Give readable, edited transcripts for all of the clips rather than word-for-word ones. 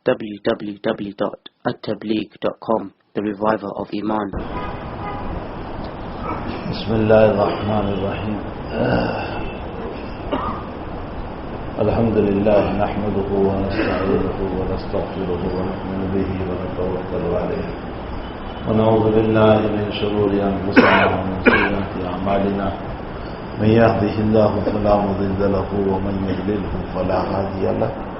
www.attableek.com, the reviver of Iman. Bismillahirrahmanirrahim. Alhamdulillah, nahmaduhu wa nasta'inuhu wa nastaghfiruhu wa nu'minu bihi wa natawakkalu alayhi. Wa na'udhu billahi min shururi anfusina wa min sayyiati a'malina. Man yahdihillahu fala mudilla lahu wa man yudlilhu fala hadiya lahu.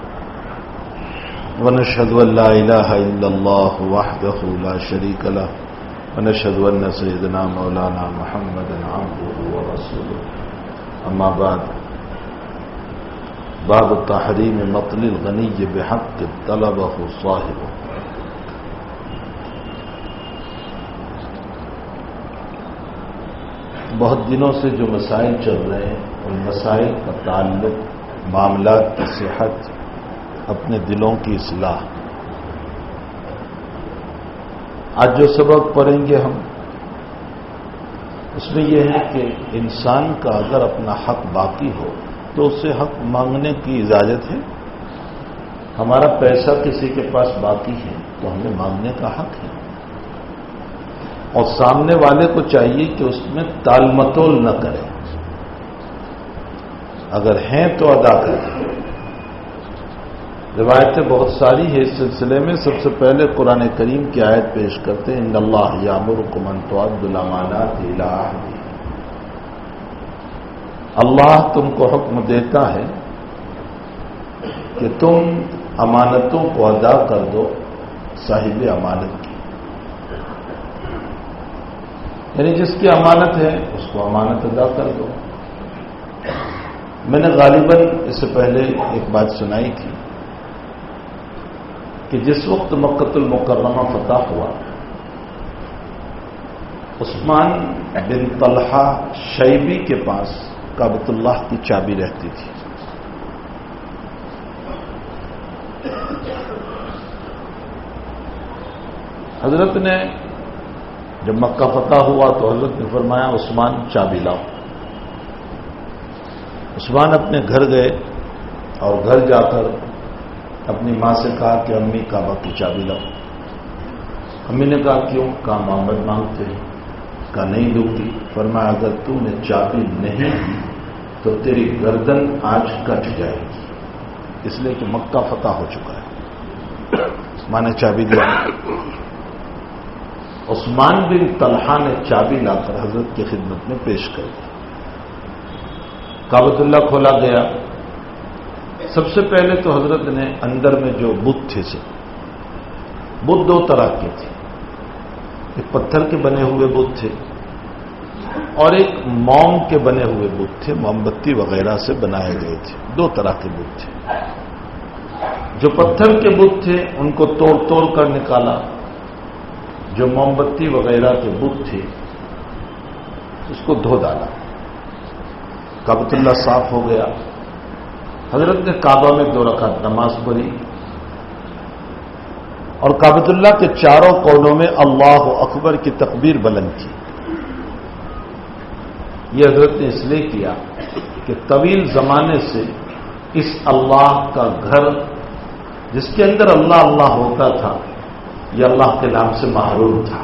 ونشهد أن لا إله إلا الله وحده لا شريك له ونشهد أن سيدنا مولانا محمدا عبده ورسوله أما بعد باب التحريم مطل الغني بحق طلبه صاحبه. بہت دنوں سے جو مسائل چل رہے ہیں ان مسائل کا تعلق معاملات کی صحت، اپنے دلوں کی اصلاح. آج جو سبق پڑھیں گے ہم اس میں یہ ہے کہ انسان کا اگر اپنا حق باقی ہو تو اسے حق مانگنے کی اجازت ہے. ہمارا پیسہ کسی کے پاس باقی ہے تو ہمیں مانگنے کا حق ہے، اور سامنے والے کو چاہیے کہ اس میں تال متول نہ کرے، اگر ہیں تو ادا کریں. روایتیں بہت ساری ہیں اس سلسلے میں. سب سے پہلے قرآن کریم کی آیت پیش کرتے ہیں ان اللہ یامرکم ان تؤدوا الامانات الی اہلہا. اللہ تم کو حکم دیتا ہے کہ تم امانتوں کو ادا کر دو صاحب امانت کی، یعنی جس کی امانت ہے اس کو امانت ادا کر دو. میں نے غالباً اس سے پہلے ایک بات سنائی تھی کہ جس وقت مکہ المکرمہ فتح ہوا، عثمان بن طلحہ شیبی کے پاس کعبۃ اللہ کی چابی رہتی تھی. حضرت نے جب مکہ فتح ہوا تو حضرت نے فرمایا عثمان چابی لاؤ. عثمان اپنے گھر گئے اور گھر جا کر اپنی ماں سے کہا کہ امی کعبہ کی چابی لاؤ. امی نے کہا کیوں؟ کہا محمد مانگتے ہیں. کہا نہیں دوں گی. فرمایا اگر تم نے چابی نہیں دی تو تیری گردن آج کٹ جائے گی، اس لیے کہ مکہ فتح ہو چکا ہے. ماں نے چابی دیا. عثمان بن طلحہ نے چابی لا کر حضرت کی خدمت میں پیش کر دی. کعبۃ اللہ کھولا گیا. سب سے پہلے تو حضرت نے اندر میں جو بت تھے بت دو طرح کے تھے. ایک پتھر کے بنے ہوئے بت تھے اور ایک موم کے بنے ہوئے بت تھے، موم بتی وغیرہ سے بنائے گئے تھے. دو طرح کے بت تھے. جو پتھر کے بت تھے ان کو توڑ توڑ کر نکالا. جو موم بتی وغیرہ کے بت تھے اس کو دھو ڈالا. کعبۃ اللہ صاف ہو گیا. حضرت نے کعبہ میں 2 رکعت نماز پڑھی اور کعبۃ اللہ کے چاروں کونوں میں اللہ اکبر کی تکبیر بلند کی. یہ حضرت نے اس لیے کیا کہ طویل زمانے سے اس اللہ کا گھر جس کے اندر اللہ اللہ ہوتا تھا یہ اللہ کے نام سے محروم تھا.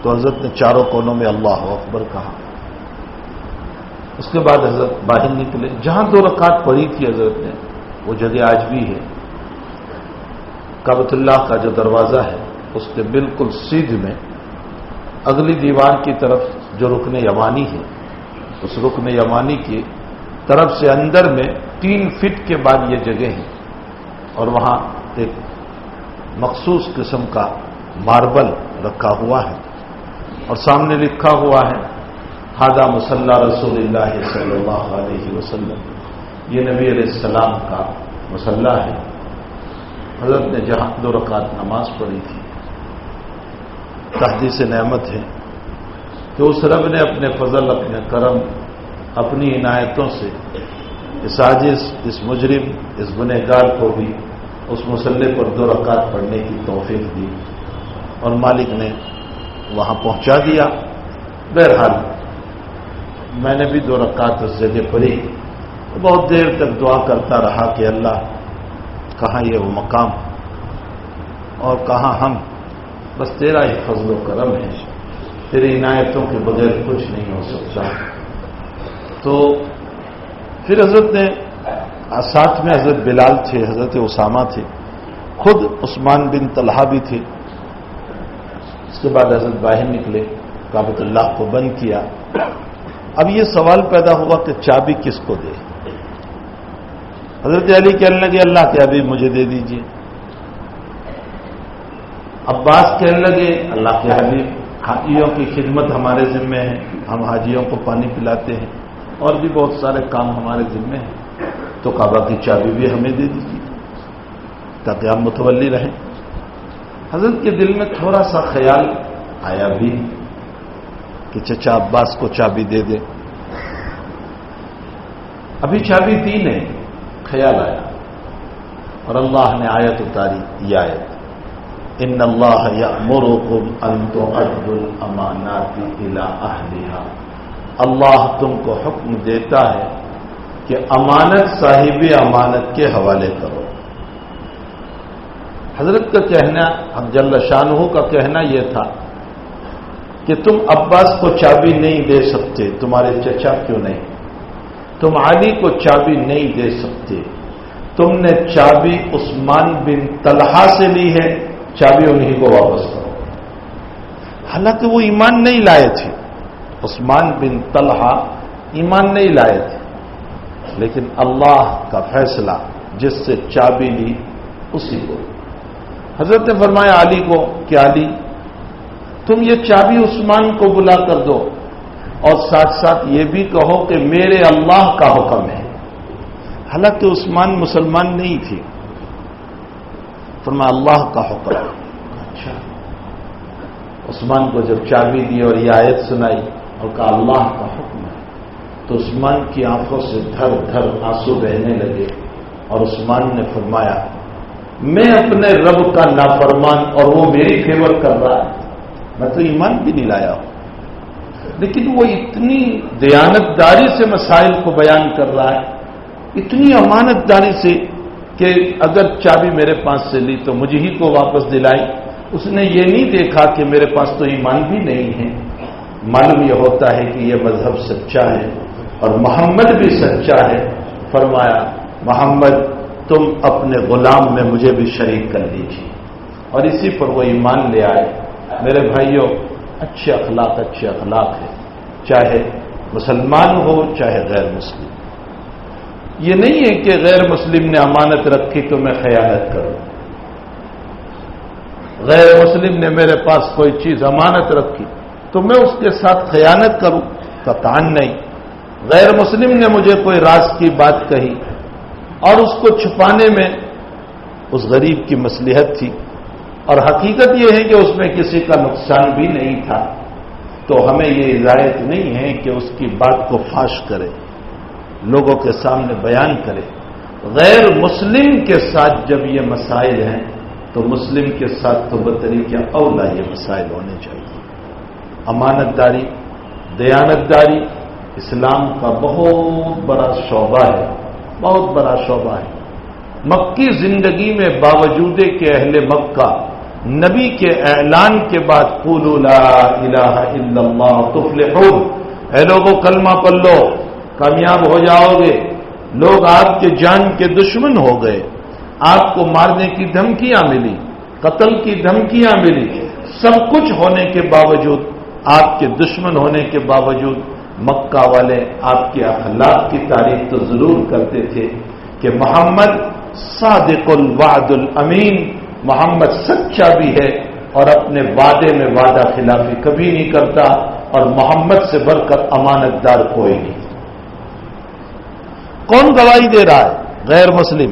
تو حضرت نے چاروں کونوں میں اللہ اکبر کہا. اس کے بعد حضرت باہر نکلے. جہاں 2 رکعت پڑھی تھی حضرت نے وہ جگہ آج بھی ہے. کعبۃ اللہ کا جو دروازہ ہے اس کے بالکل سیدھ میں اگلی دیوار کی طرف جو رکن یمانی ہے اس رکن یمانی کی طرف سے اندر میں 3 فٹ کے بعد یہ جگہ ہے اور وہاں ایک مخصوص قسم کا ماربل رکھا ہوا ہے اور سامنے لکھا ہوا ہے ھذا مصلی رسول اللہ صلی اللہ علیہ وسلم. یہ نبی علیہ السلام کا مصلی ہے. حضرت نے جہاں 2 رکعت نماز پڑھی تھی تحدیث نعمت ہے کہ اس رب نے اپنے فضل، اپنے کرم، اپنی عنایتوں سے اس عاجز، اس مجرم، اس گنہگار کو بھی اس مصلی پر 2 رکعت پڑھنے کی توفیق دی اور مالک نے وہاں پہنچا دیا. بہرحال میں نے بھی 2 رکعت اس جگہ پڑھی. بہت دیر تک دعا کرتا رہا کہ اللہ کہاں یہ وہ مقام اور کہاں ہم، بس تیرا ہی فضل و کرم ہے، تیری عنایتوں کے بغیر کچھ نہیں ہو سکتا۔ تو پھر حضرت نے ساتھ میں حضرت بلال تھے، حضرت اسامہ تھے، خود عثمان بن طلحہ بھی تھے۔ اس کے بعد حضرت باہر نکلے، کعبۃ اللہ کو بند کیا۔ اب یہ سوال پیدا ہوا کہ چابی کس کو دے؟ حضرت علی کہنے لگے اللہ کے حبیب مجھے دے دیجیے۔ عباس کہنے لگے اللہ کے حبیب حاجیوں کی خدمت ہمارے ذمہ ہے، ہم حاجیوں کو پانی پلاتے ہیں اور بھی بہت سارے کام ہمارے ذمہ ہیں، تو کعبہ کی چابی بھی ہمیں دے دیجیے تاکہ ہم متولی رہیں۔ حضرت کے دل میں تھوڑا سا خیال آیا بھی کہ چچا عباس کو چابی دے دے، ابھی چابی دی نہیں، خیال آیا اور اللہ نے آیت اتاری، یہ آیت ان اللہ یأمرکم ان تؤدوا الامانات الی اہلہا، اللہ تم کو حکم دیتا ہے کہ امانت صاحب امانت کے حوالے کرو۔ حضرت کا کہنا، جل شانہ کا کہنا یہ تھا کہ تم عباس کو چابی نہیں دے سکتے، تمہارے چچا کیوں نہیں؟ تم علی کو چابی نہیں دے سکتے، تم نے چابی عثمان بن طلحہ سے لی ہے، چابی انہیں کو واپس کرو۔ حالانکہ وہ ایمان نہیں لائے تھے، عثمان بن طلحہ ایمان نہیں لائے تھے، لیکن اللہ کا فیصلہ جس سے چابی لی اسی کو۔ حضرت نے فرمایا علی کو کہ علی تم یہ چابی عثمان کو بلا کر دو اور ساتھ ساتھ یہ بھی کہو کہ میرے اللہ کا حکم ہے۔ حالانکہ عثمان مسلمان نہیں تھے، فرمایا اللہ کا حکم ہے۔ اچھا، عثمان کو جب چابی دی اور یہ آیت سنائی اور کہا اللہ کا حکم ہے، تو عثمان کی آنکھوں سے دھر دھر آنسو بہنے لگے اور عثمان نے فرمایا میں اپنے رب کا نافرمان اور وہ میری فیور کر رہا ہے، میں تو ایمان بھی نہیں لایا ہوں، لیکن وہ اتنی دیانتداری سے مسائل کو بیان کر رہا ہے، اتنی امانت داری سے کہ اگر چابی میرے پاس سے لی تو مجھے ہی کو واپس دلائی۔ اس نے یہ نہیں دیکھا کہ میرے پاس تو ایمان بھی نہیں ہے، معلوم یہ ہوتا ہے کہ یہ مذہب سچا ہے اور محمد بھی سچا ہے۔ فرمایا محمد تم اپنے غلام میں مجھے بھی شریک کر لیجیے، اور اسی پر وہ ایمان لے آئے۔ میرے بھائیوں، اچھے اخلاق ہے، چاہے مسلمان ہو چاہے غیر مسلم۔ یہ نہیں ہے کہ غیر مسلم نے امانت رکھی تو میں خیانت کروں، غیر مسلم نے میرے پاس کوئی چیز امانت رکھی تو میں اس کے ساتھ خیانت کروں، قطعاً نہیں۔ غیر مسلم نے مجھے کوئی راز کی بات کہی اور اس کو چھپانے میں اس غریب کی مصلحت تھی اور حقیقت یہ ہے کہ اس میں کسی کا نقصان بھی نہیں تھا، تو ہمیں یہ اجازت نہیں ہے کہ اس کی بات کو فاش کرے، لوگوں کے سامنے بیان کرے۔ غیر مسلم کے ساتھ جب یہ مسائل ہیں تو مسلم کے ساتھ تو بطریقہ اولا یہ مسائل ہونے چاہیے۔ امانت داری، دیانت داری اسلام کا بہت بڑا شعبہ ہے، بہت بڑا شعبہ ہے۔ مکی زندگی میں باوجود کہ اہل مکہ نبی کے اعلان کے بعد قولوا لا الہ الا اللہ تفلحون، اے لوگوں کلمہ پڑھ لو کامیاب ہو جاؤ گے، لوگ آپ کے جان کے دشمن ہو گئے، آپ کو مارنے کی دھمکیاں ملی، قتل کی دھمکیاں ملی، سب کچھ ہونے کے باوجود، آپ کے دشمن ہونے کے باوجود مکہ والے آپ کے اخلاق کی تعریف تو ضرور کرتے تھے کہ محمد صادق الوعد الامین، محمد سچا بھی ہے اور اپنے وعدے میں وعدہ خلافی کبھی نہیں کرتا، اور محمد سے بڑھ کر امانت دار کوئی نہیں۔ کون گواہی دے رہا ہے؟ غیر مسلم۔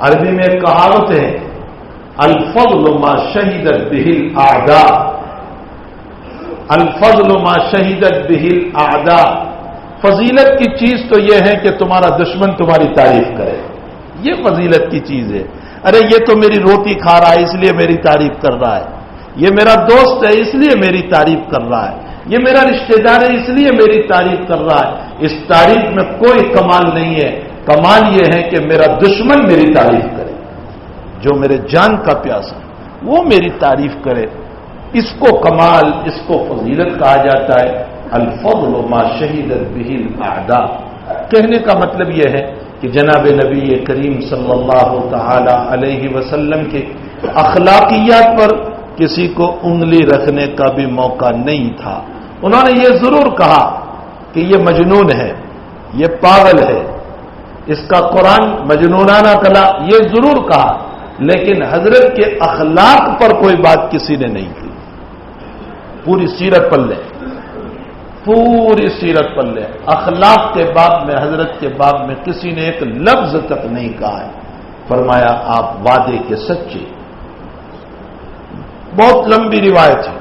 عربی میں ایک کہاوت ہے الفضل ما شہدت بہ الاعداء، الفضل ما شہدت بہ الاعداء، فضیلت کی چیز تو یہ ہے کہ تمہارا دشمن تمہاری تعریف کرے، یہ فضیلت کی چیز ہے۔ ارے یہ تو میری روٹی کھا رہا ہے اس لیے میری تعریف کر رہا ہے، یہ میرا دوست ہے اس لیے میری تعریف کر رہا ہے، یہ میرا رشتہ دار ہے اس لیے میری تعریف کر رہا ہے، اس تعریف میں کوئی کمال نہیں ہے۔ کمال یہ ہے کہ میرا دشمن میری تعریف کرے، جو میرے جان کا پیاسا وہ میری تعریف کرے، اس کو کمال، اس کو فضیلت کہا جاتا ہے۔ الفضل ما شہدت به الاعداء، کہنے کا مطلب یہ ہے کہ جناب نبی کریم صلی اللہ تعالی علیہ وسلم کے اخلاقیات پر کسی کو انگلی رکھنے کا بھی موقع نہیں تھا۔ انہوں نے یہ ضرور کہا کہ یہ مجنون ہے، یہ پاگل ہے، اس کا قرآن مجنونانہ کلام، یہ ضرور کہا، لیکن حضرت کے اخلاق پر کوئی بات کسی نے نہیں کی۔ پوری سیرت پڑھ لیں، پوری سیرت پڑھ لیں، اخلاق کے باب میں، حضرت کے باب میں کسی نے ایک لفظ تک نہیں کہا ہے۔ فرمایا آپ وعدے کے سچے۔ بہت لمبی روایت ہے،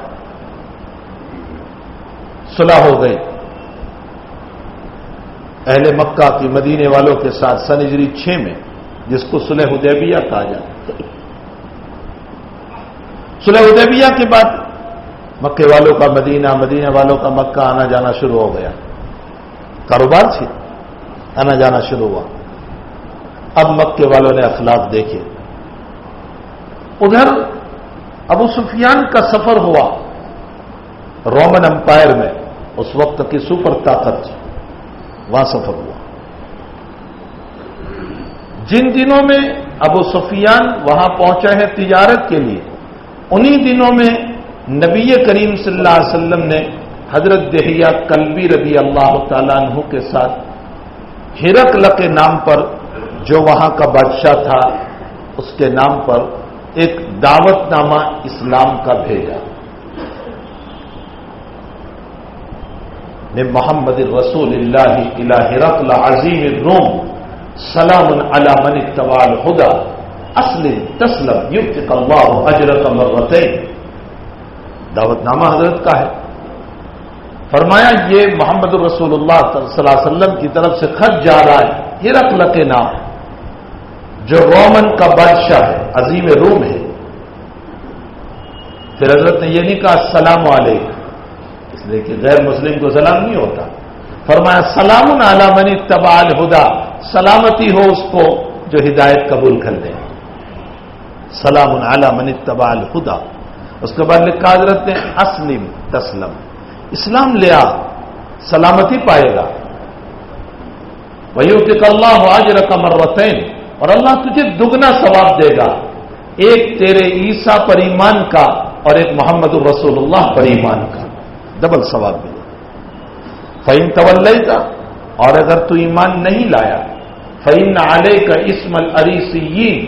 صلح ہو گئی اہل مکہ کی مدینے والوں کے ساتھ سن ہجری 6 میں، جس کو صلح حدیبیہ کہا جاتا ہے۔ صلح حدیبیہ کے بعد مکے والوں کا مدینہ، مدینہ والوں کا مکہ آنا جانا شروع ہو گیا، کاروبار سے آنا جانا شروع ہوا۔ اب مکے والوں نے اخلاق دیکھے، ادھر ابو سفیان کا سفر ہوا رومن امپائر میں، اس وقت کی سپر طاقت تھی، وہاں سفر ہوا۔ جن دنوں میں ابو سفیان وہاں پہنچا ہے تجارت کے لیے، انہی دنوں میں نبی کریم صلی اللہ علیہ وسلم نے حضرت دحیہ کلبی رضی اللہ تعالیٰ عنہ کے ساتھ ہرقل کے نام پر، جو وہاں کا بادشاہ تھا، اس کے نام پر ایک دعوت نامہ اسلام کا بھیجا۔ من محمد رسول اللہ الی ہرقل عظیم الروم سلام علی من اتبع الہدی اسلم تسلم یؤتک اللہ اجرک مرتین۔ دعوت نامہ حضرت کا ہے۔ فرمایا یہ محمد رسول اللہ صلی اللہ علیہ وسلم کی طرف سے خط جا رہا ہے ہرقل کے نام، جو رومن کا بادشاہ ہے، عظیم روم ہے۔ پھر حضرت نے یہ نہیں کہا السلام علیکم، اس لیے کہ غیر مسلم کو سلام نہیں ہوتا۔ فرمایا سلام علی من اتبع الہدی، سلامتی ہو اس کو جو ہدایت قبول کر لے، سلام علی من اتبع الہدی۔ اس کے بعد لکھا حضرت نے اسلم تسلم، اسلام لے آ، سلامتی پائے گا۔ وَيُؤْتِكَ اللَّهُ أَجْرَكَ مَرَّتَيْنِ، اور اللہ تجھے دگنا ثواب دے گا، ایک تیرے عیسیٰ پر ایمان کا اور ایک محمد الرسول اللہ پر ایمان کا، ڈبل ثواب ملے۔ فَإِن تَوَلَّيْتَ، اور اگر تو ایمان نہیں لایا، فَإِنَّ عَلَيْكَ اسْمَ الْأَرِيسِيِّينَ،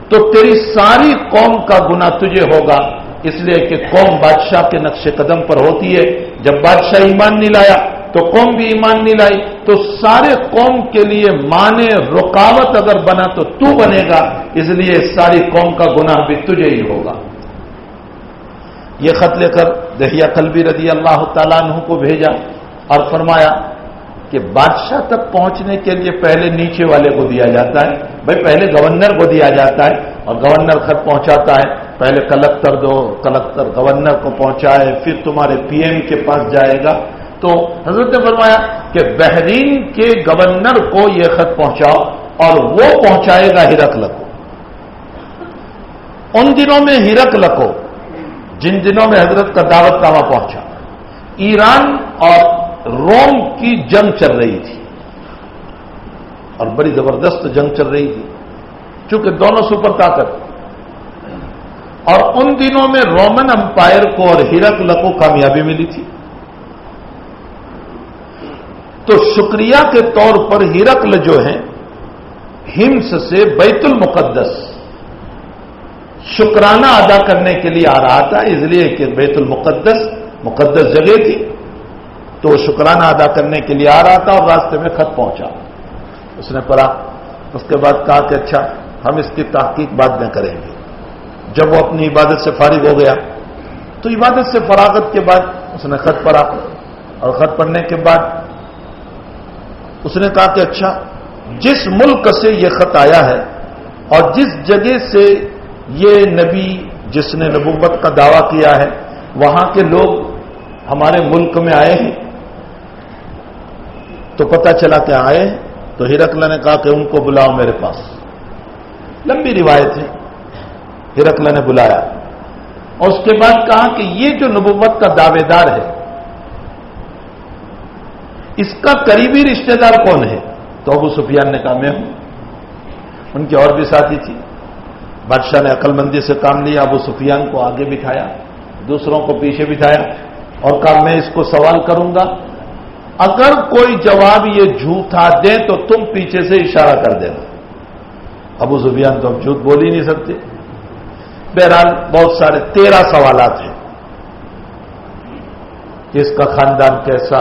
تو تیری ساری قوم کا گناہ تجھے ہوگا، اس لیے کہ قوم بادشاہ کے نقش قدم پر ہوتی ہے۔ جب بادشاہ ایمان نہیں لایا تو قوم بھی ایمان نہیں لائی، تو سارے قوم کے لیے مانے رکاوٹ اگر بنا تو تو بنے گا، اس لیے ساری قوم کا گناہ بھی تجھے ہی ہوگا۔ یہ خط لے کر دحیہ کلبی رضی اللہ تعالیٰ عنہ کو بھیجا اور فرمایا کہ بادشاہ تک پہنچنے کے لیے پہلے نیچے والے کو دیا جاتا ہے، بھائی پہلے گورنر کو دیا جاتا ہے، اور گورنر خط پہنچاتا ہے، پہلے کلکٹر دو، کلکٹر گورنر کو پہنچائے، پھر تمہارے پی ایم کے پاس جائے گا۔ تو حضرت نے فرمایا کہ بحرین کے گورنر کو یہ خط پہنچاؤ اور وہ پہنچائے گا ہرقل کو۔ ان دنوں میں ہرقل کو، جن دنوں میں حضرت کا دعوت نامہ پہنچا، ایران اور روم کی جنگ چل رہی تھی، اور بڑی زبردست جنگ چل رہی تھی، چونکہ دونوں سپر طاقت، اور ان دنوں میں رومن امپائر کو اور ہرقل کو کامیابی ملی تھی۔ تو شکریہ کے طور پر ہرقل جو ہیں ہمس سے بیت المقدس شکرانہ ادا کرنے کے لیے آ رہا تھا، اس لیے کہ بیت المقدس مقدس جگہ تھی، تو وہ شکرانہ ادا کرنے کے لیے آ رہا تھا، اور راستے میں خط پہنچا، اس نے پڑھا، اس کے بعد کہا کہ اچھا ہم اس کی تحقیق بعد میں کریں گے۔ جب وہ اپنی عبادت سے فارغ ہو گیا تو عبادت سے فراغت کے بعد اس نے خط پڑھا، اور خط پڑھنے کے بعد اس نے کہا کہ اچھا جس ملک سے یہ خط آیا ہے اور جس جگہ سے یہ نبی جس نے نبوت کا دعویٰ کیا ہے وہاں کے لوگ ہمارے ملک میں آئے ہیں، تو پتہ چلا کہ آئے، تو ہرقل نے کہا کہ ان کو بلاؤ میرے پاس. لمبی روایت ہے. ہرقل نے بلایا اور اس کے بعد کہا کہ یہ جو نبوت کا دعوے دار ہے اس کا قریبی رشتہ دار کون ہے؟ تو ابو سفیان نے کہا میں ہوں. ان کے اور بھی ساتھی تھی. بادشاہ نے عقل مندی سے کام لیا. ابو سفیان کو آگے بٹھایا, دوسروں کو پیچھے بٹھایا اور کہا میں اس کو سوال کروں گا, اگر کوئی جواب یہ جھوٹا دے تو تم پیچھے سے اشارہ کر دینا. ابو سفیان تو اب جھوٹ بول ہی نہیں سکتے. بہرحال بہت سارے 13 سوالات ہیں کہ اس کا خاندان کیسا,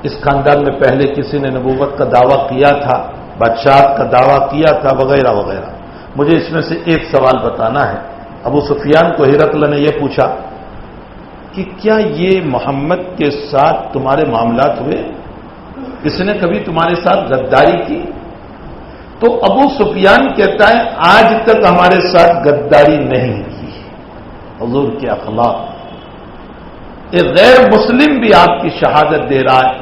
اس خاندان میں پہلے کسی نے نبوت کا دعویٰ کیا تھا, بادشاہت کا دعویٰ کیا تھا, وغیرہ وغیرہ. مجھے اس میں سے ایک سوال بتانا ہے. ابو سفیان کو ہرقل نے یہ پوچھا کہ کیا یہ محمد کے ساتھ تمہارے معاملات ہوئے؟ اس نے کبھی تمہارے ساتھ غداری کی؟ تو ابو سفیان کہتا ہے آج تک ہمارے ساتھ غداری نہیں کی. حضور کے اخلاق. ایک غیر مسلم بھی آپ کی شہادت دے رہا ہے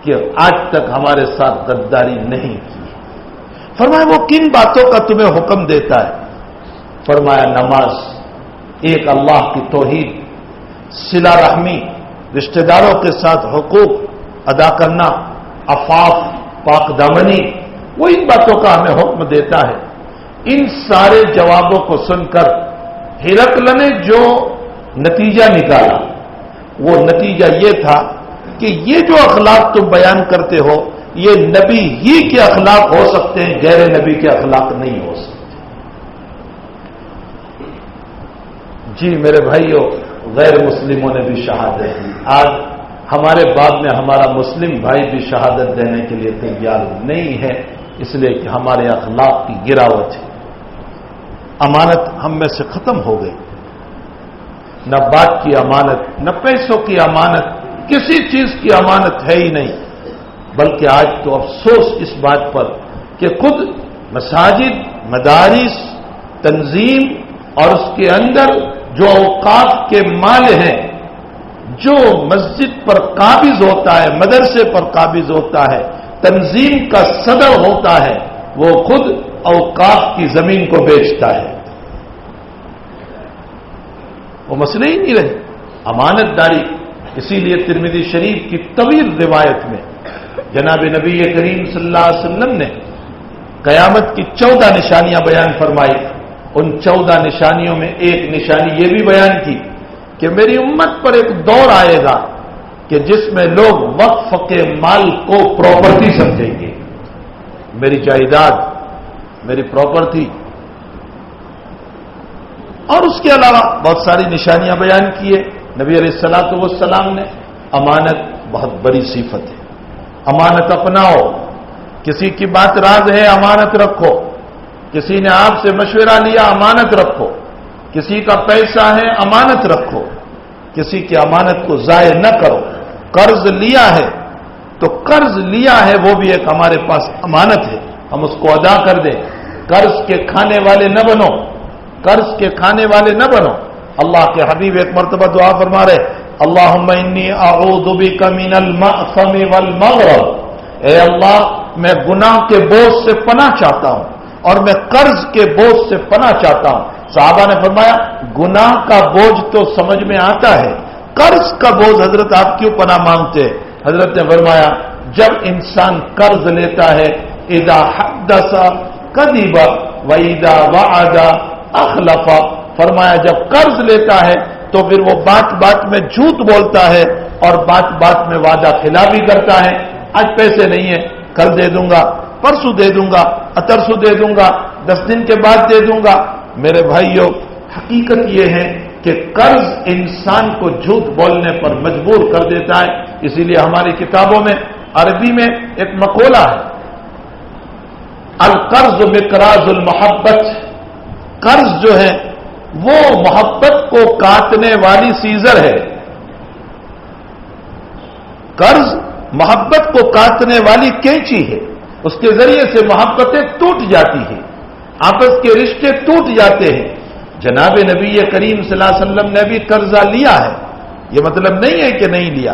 کہ آج تک ہمارے ساتھ غداری نہیں کی. فرمایا وہ کن باتوں کا تمہیں حکم دیتا ہے؟ فرمایا نماز, ایک اللہ کی توحید, صلہ رحمی, رشتہ داروں کے ساتھ حقوق ادا کرنا, عفاف, پاک دامنی, وہ ان باتوں کا ہمیں حکم دیتا ہے. ان سارے جوابوں کو سن کر ہرقل نے جو نتیجہ نکالا وہ نتیجہ یہ تھا کہ یہ جو اخلاق تم بیان کرتے ہو یہ نبی ہی کے اخلاق ہو سکتے ہیں, غیر نبی کے اخلاق نہیں ہو سکتے. جی میرے بھائیوں, غیر مسلموں نے بھی شہادت دی. آج ہمارے بعد میں ہمارا مسلم بھائی بھی شہادت دینے کے لیے تیار نہیں ہے, اس لیے کہ ہمارے اخلاق کی گراوٹ ہے. امانت ہم میں سے ختم ہو گئی. نہ بات کی امانت, نہ پیسوں کی امانت, کسی چیز کی امانت ہے ہی نہیں. بلکہ آج تو افسوس اس بات پر کہ خود مساجد, مدارس, تنظیم اور اس کے اندر جو اوقاف کے مال ہیں, جو مسجد پر قابض ہوتا ہے, مدرسے پر قابض ہوتا ہے, تنظیم کا صدر ہوتا ہے, وہ خود اوقاف کی زمین کو بیچتا ہے. وہ مسئلے ہی نہیں رہے. امانت داری. اسی لیے ترمذی شریف کی طویل روایت میں جناب نبی کریم صلی اللہ علیہ وسلم نے قیامت کی 14 نشانیاں بیان فرمائی. ان 14 نشانیوں میں ایک نشانی یہ بھی بیان کی کہ میری امت پر ایک دور آئے گا کہ جس میں لوگ وقف کے مال کو پراپرٹی سمجھیں گے. میری جائیداد, میری پراپرٹی. اور اس کے علاوہ بہت ساری نشانیاں بیان کیے نبی علیہ الصلوۃ والسلام نے. امانت بہت بڑی صفت ہے. امانت اپناؤ. کسی کی بات راز ہے, امانت رکھو. کسی نے آپ سے مشورہ لیا, امانت رکھو. کسی کا پیسہ ہے, امانت رکھو. کسی کی امانت کو ضائع نہ کرو. قرض لیا ہے تو قرض لیا ہے وہ بھی ایک ہمارے پاس امانت ہے, ہم اس کو ادا کر دیں. قرض کے کھانے والے نہ بنو, قرض کے کھانے والے نہ بنو. اللہ کے حبیب ایک مرتبہ دعا فرما رہے, اللہم انی اعوذ بک من المأثم والمغرم. اے اللہ میں گناہ کے بوجھ سے پناہ چاہتا ہوں اور میں قرض کے بوجھ سے پناہ چاہتا ہوں. صحابہ نے فرمایا گناہ کا بوجھ تو سمجھ میں آتا ہے, قرض کا بوجھ حضرت آپ کیوں پناہ مانگتے؟ حضرت نے فرمایا جب انسان قرض لیتا ہے اذا حدث کذب واذا وعد اخلف. فرمایا جب قرض لیتا ہے تو پھر وہ بات بات میں جھوٹ بولتا ہے اور بات بات میں وعدہ خلافی کرتا ہے. آج پیسے نہیں ہیں, کل دے دوں گا, پرسوں دے دوں گا, اترسوں دے دوں گا, 10 دن کے بعد دے دوں گا. میرے بھائیوں, حقیقت یہ ہے کہ قرض انسان کو جھوٹ بولنے پر مجبور کر دیتا ہے. اسی لیے ہماری کتابوں میں عربی میں ایک مقولہ ہے, القرض مقراض المحبت. قرض جو ہے وہ محبت کو کاٹنے والی سیزر ہے. قرض محبت کو کاٹنے والی کینچی ہے. اس کے ذریعے سے محبتیں ٹوٹ جاتی ہیں, آپس کے رشتے ٹوٹ جاتے ہیں. جناب نبی کریم صلی اللہ علیہ وسلم نے بھی قرضہ لیا ہے, یہ مطلب نہیں ہے کہ نہیں لیا.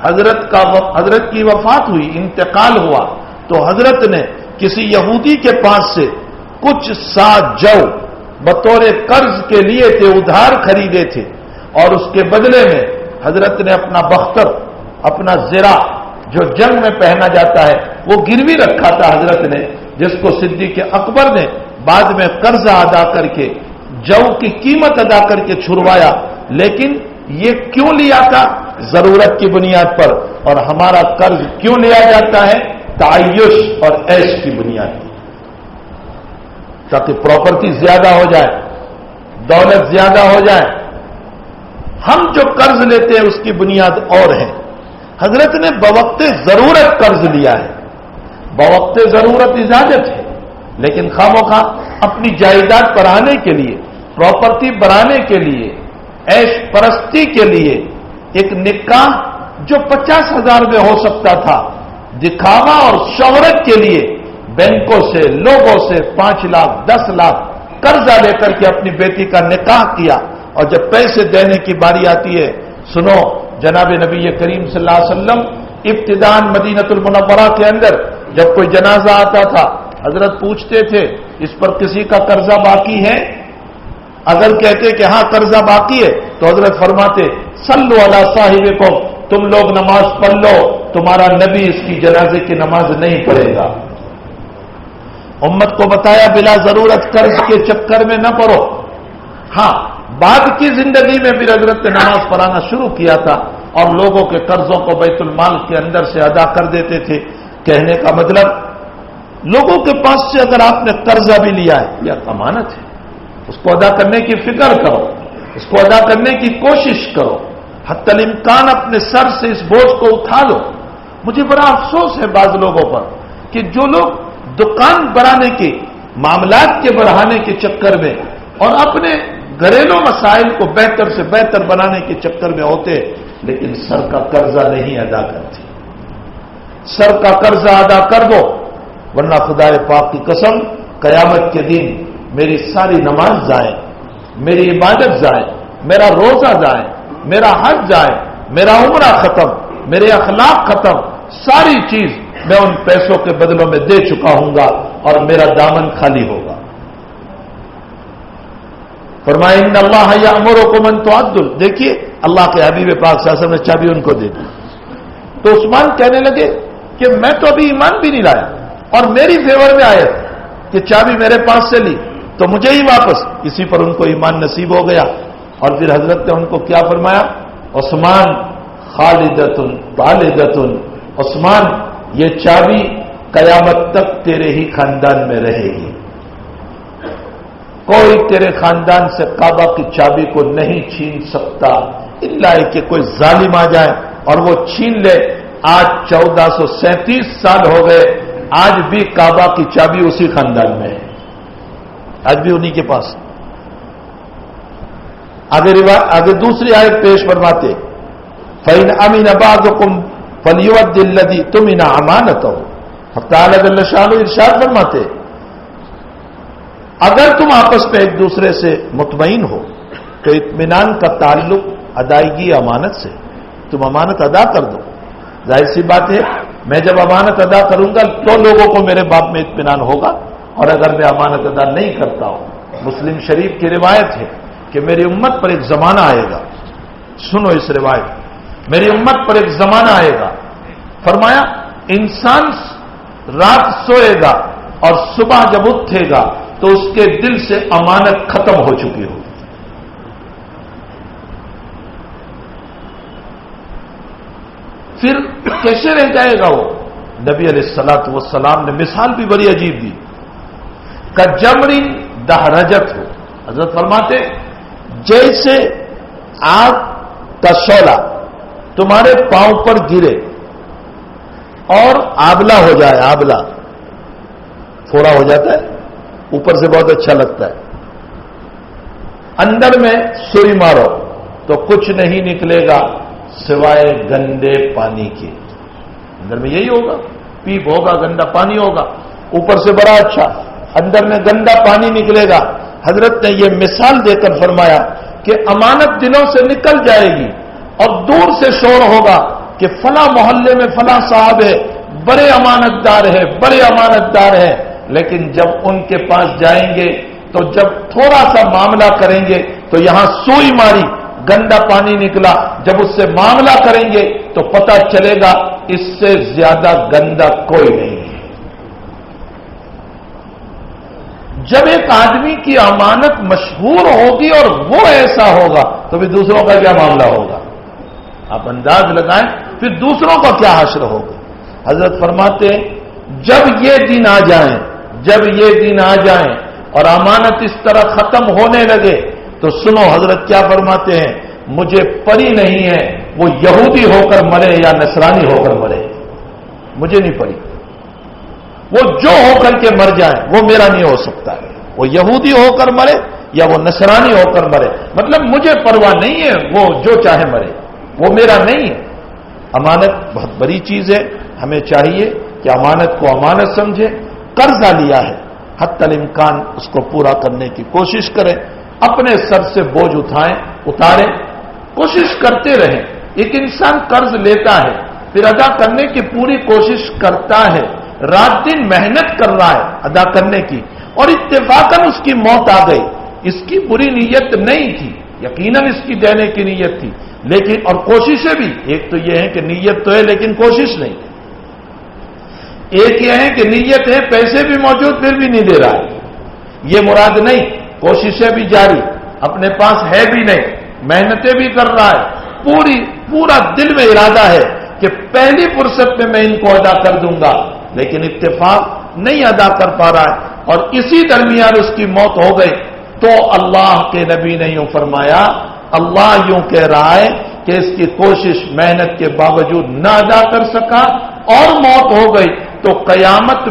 حضرت کی وفات ہوئی, انتقال ہوا, تو حضرت نے کسی یہودی کے پاس سے کچھ سا جو بطور قرض کے لیے تھے، ادھار خریدے تھے، اور اس کے بدلے میں حضرت نے اپنا بختر، اپنا زرہ جو جنگ میں پہنا جاتا ہے وہ گروی رکھا تھا حضرت نے، جس کو صدیق اکبر نے بعد میں قرضہ ادا کر کے جو کی قیمت ادا کر کے چھڑوایا. لیکن یہ کیوں لیا تھا؟ ضرورت کی بنیاد پر. اور ہمارا قرض کیوں لیا جاتا ہے؟ تعیش اور عیش کی بنیاد پر، تاکہ پراپرٹی زیادہ ہو جائے، دولت زیادہ ہو جائے. ہم جو قرض لیتے ہیں اس کی بنیاد اور ہے. حضرت نے بوقت ضرورت قرض لیا ہے، بوقت ضرورت اجازت ہے، لیکن خواہ اپنی جائیداد بڑھانے کے لیے، پراپرٹی بڑھانے کے لیے، عیش پرستی کے لیے ایک نکاح جو 50,000 میں ہو سکتا تھا، دکھاوا اور شہرت کے لیے بینکوں سے، لوگوں سے 5 لاکھ 10 لاکھ قرضہ لے کر کے اپنی بیٹی کا نکاح کیا. اور جب پیسے دینے کی باری آتی ہے، سنو، جناب نبی کریم صلی اللہ علیہ وسلم ابتداءً مدینۃ المنورہ کے اندر جب کوئی جنازہ آتا تھا، حضرت پوچھتے تھے اس پر کسی کا قرضہ باقی ہے؟ اگر کہتے کہ ہاں قرضہ باقی ہے تو حضرت فرماتے صلو علی صاحبکم، تم لوگ نماز پڑھ لو، تمہارا نبی اس کی جنازے کی نماز نہیں پڑھے گا. امت کو بتایا بلا ضرورت قرض کے چکر میں نہ پڑو. ہاں، بعد کی زندگی میں بھی حضرت نے نماز پڑھانا شروع کیا تھا اور لوگوں کے قرضوں کو بیت المال کے اندر سے ادا کر دیتے تھے. کہنے کا مطلب، لوگوں کے پاس سے اگر آپ نے قرضہ بھی لیا ہے، یہ امانت ہے، اس کو ادا کرنے کی فکر کرو، اس کو ادا کرنے کی کوشش کرو، حتی الامکان اپنے سر سے اس بوجھ کو اٹھا لو. مجھے بڑا افسوس ہے بعض لوگوں پر کہ جو لوگ دکان بڑھانے کے، معاملات کے بڑھانے کے چکر میں اور اپنے گھریلو مسائل کو بہتر سے بہتر بنانے کے چکر میں ہوتے، لیکن سر کا قرضہ نہیں ادا کرتے. سر کا قرضہ ادا کر دو، ورنہ خدا پاک کی قسم قیامت کے دن میری ساری نماز ضائع، میری عبادت ضائع، میرا روزہ ضائع، میرا حج ضائع، میرا عمرہ ختم، میرے اخلاق ختم، ساری چیز میں ان پیسوں کے بدلوں میں دے چکا ہوں گا اور میرا دامن خالی ہوگا. فرمایا ان اللہ یامرکم ان تعدل، دیکھیے اللہ کے حبیب پاک صلی اللہ علیہ وسلم نے چابی ان کو دے دی. تو عثمان کہنے لگے کہ میں تو ابھی ایمان بھی نہیں لایا اور میری فیور میں آئے کہ چابی میرے پاس سے لی تو مجھے ہی واپس. اسی پر ان کو ایمان نصیب ہو گیا. اور پھر حضرت نے ان کو کیا فرمایا؟ عثمان خالدتن خالدتن، عثمان یہ چابی قیامت تک تیرے ہی خاندان میں رہے گی. کوئی تیرے خاندان سے کعبہ کی چابی کو نہیں چھین سکتا الا کہ کوئی ظالم آ جائے اور وہ چھین لے. آج 1437 سال ہو گئے، آج بھی کعبہ کی چابی اسی خاندان میں ہے، آج بھی انہی کے پاس. آگے دوسری آیت پیش فرماتے فَإِنْ أَمِنَ بَعْضُكُمْ فَلْيُؤَدِّ الَّذِي اؤْتُمِنَ أَمَانَتَهُ. تعالیٰ جل شانہ ارشاد فرماتے اگر تم آپس میں ایک دوسرے سے مطمئن ہو تو اطمینان کا تعلق ادائیگی امانت سے، تم امانت ادا کر دو. ظاہر سی بات ہے میں جب امانت ادا کروں گا تو لوگوں کو میرے باپ میں اطمینان ہوگا، اور اگر میں امانت ادا نہیں کرتا ہوں. مسلم شریف کی روایت ہے کہ میری امت پر ایک زمانہ آئے گا، سنو اس روایت، میری امت پر ایک زمانہ آئے گا. فرمایا انسان رات سوئے گا اور صبح جب اٹھے گا تو اس کے دل سے امانت ختم ہو چکی ہوگی. پھر کیسے رہ جائے گا وہ؟ نبی علیہ الصلوۃ والسلام نے مثال بھی بڑی عجیب دی. کجمرین دہرجت ہو، حضرت فرماتے جیسے آگ کا شعلہ تمہارے پاؤں پر گرے اور آبلہ ہو جائے، آبلہ تھوڑا ہو جاتا ہے، اوپر سے بہت اچھا لگتا ہے، اندر میں سوئی مارو تو کچھ نہیں نکلے گا سوائے گندے پانی کے. اندر میں یہی ہوگا، پیپ ہوگا، گندا پانی ہوگا، اوپر سے بڑا اچھا، اندر میں گندا پانی نکلے گا. حضرت نے یہ مثال دے کر فرمایا کہ امانت دلوں سے نکل جائے گی اور دور سے شور ہوگا کہ فلاں محلے میں فلاں صاحب ہے، بڑے امانتدار ہے، بڑے امانتدار ہے، لیکن جب ان کے پاس جائیں گے تو جب تھوڑا سا معاملہ کریں گے تو یہاں سوئی ماری، گندا پانی نکلا، جب اس سے معاملہ کریں گے تو پتہ چلے گا اس سے زیادہ گندا کوئی نہیں ہے۔ جب ایک آدمی کی امانت مشہور ہوگی اور وہ ایسا ہوگا تو پھر دوسروں کا کیا معاملہ ہوگا؟ آپ انداز لگائیں پھر دوسروں کا کیا حشر ہوگا۔ حضرت فرماتے ہیں جب یہ دن آ جائیں، جب یہ دن آ جائیں اور امانت اس طرح ختم ہونے لگے تو سنو حضرت کیا فرماتے ہیں، مجھے پری نہیں ہے وہ یہودی ہو کر مرے یا نصرانی ہو کر مرے، مجھے نہیں پری، وہ جو ہو کر کے مر جائے وہ میرا نہیں ہو سکتا ہے، وہ یہودی ہو کر مرے یا وہ نصرانی ہو کر مرے، مطلب مجھے پرواہ نہیں ہے، وہ جو چاہے مرے، وہ میرا نہیں ہے۔ امانت بہت بڑی چیز ہے، ہمیں چاہیے کہ امانت کو امانت سمجھے، قرضہ لیا ہے حتی الامکان اس کو پورا کرنے کی کوشش کریں، اپنے سر سے بوجھ اتاریں، کوشش کرتے رہیں۔ ایک انسان قرض لیتا ہے پھر ادا کرنے کی پوری کوشش کرتا ہے، رات دن محنت کر رہا ہے ادا کرنے کی، اور اتفاقاً اس کی موت آ گئی، اس کی بری نیت نہیں تھی، یقیناً اس کی دینے کی نیت تھی، لیکن اور کوششیں بھی، ایک تو یہ ہے کہ نیت تو ہے لیکن کوشش نہیں، ایک یہ ہے کہ نیت ہے پیسے بھی موجود پھر بھی نہیں دے رہا ہے، یہ مراد نہیں، کوششیں بھی جاری، اپنے پاس ہے بھی نہیں، محنتیں بھی کر رہا ہے، پورا دل میں ارادہ ہے کہ پہلی فرصت میں میں ان کو ادا کر دوں گا، لیکن اتفاق نہیں ادا کر پا رہا ہے اور اسی درمیان اس کی موت ہو گئی، تو اللہ کے نبی نے یوں فرمایا، اللہ یوں کہہ رہا ہے کہ اس کی کوشش محنت کے باوجود نہ ادا کر سکا اور موت ہو گئی تو قیامت